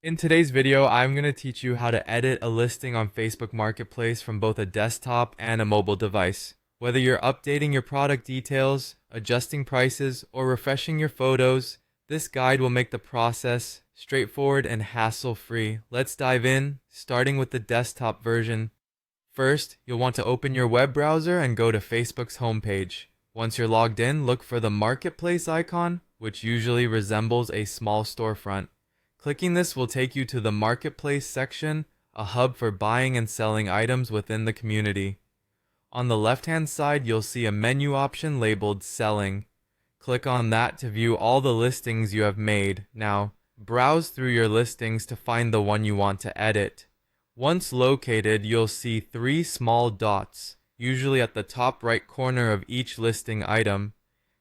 In today's video, I'm going to teach you how to edit a listing on Facebook Marketplace from both a desktop and a mobile device. Whether you're updating your product details, adjusting prices, or refreshing your photos, this guide will make the process straightforward and hassle-free. Let's dive in, starting with the desktop version. First, you'll want to open your web browser and go to Facebook's homepage. Once you're logged in, look for the Marketplace icon, which usually resembles a small storefront. Clicking this will take you to the Marketplace section, a hub for buying and selling items within the community. On the left-hand side, you'll see a menu option labeled Selling. Click on that to view all the listings you have made. Now, browse through your listings to find the one you want to edit. Once located, you'll see three small dots, usually at the top right corner of each listing item.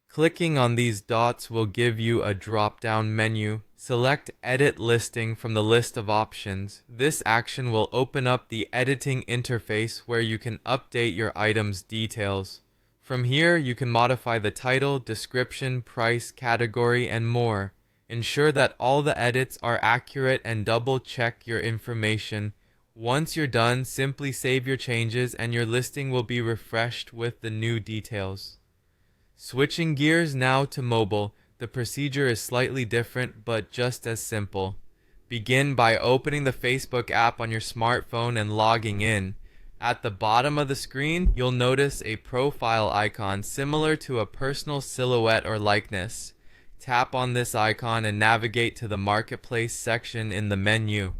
Clicking on these dots will give you a drop-down menu. Select Edit Listing from the list of options. This action will open up the editing interface where you can update your item's details. From here, you can modify the title, description, price, category, and more. Ensure that all the edits are accurate and double-check your information. Once you're done, simply save your changes and your listing will be refreshed with the new details. Switching gears now to mobile, the procedure is slightly different but just as simple. Begin by opening the Facebook app on your smartphone and logging in. At the bottom of the screen, you'll notice a profile icon similar to a personal silhouette or likeness. Tap on this icon and navigate to the Marketplace section in the menu.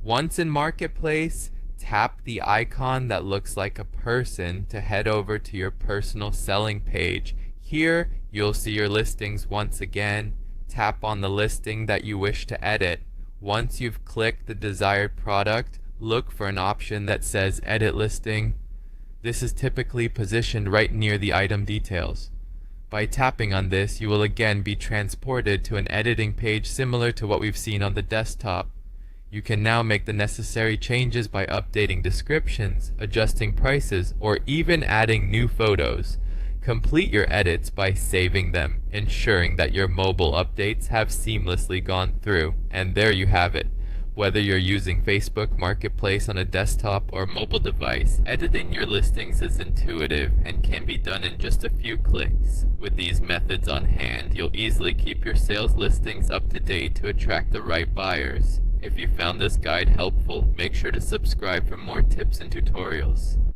Once in Marketplace, tap the icon that looks like a person to head over to your personal selling page. Here, you'll see your listings once again. Tap on the listing that you wish to edit. Once you've clicked the desired product, look for an option that says Edit Listing. This is typically positioned right near the item details. By tapping on this, you will again be transported to an editing page similar to what we've seen on the desktop. You can now make the necessary changes by updating descriptions, adjusting prices, or even adding new photos. Complete your edits by saving them, ensuring that your mobile updates have seamlessly gone through. And there you have it. Whether you're using Facebook Marketplace on a desktop or mobile device, editing your listings is intuitive and can be done in just a few clicks. With these methods on hand, you'll easily keep your sales listings up to date to attract the right buyers. If you found this guide helpful, make sure to subscribe for more tips and tutorials.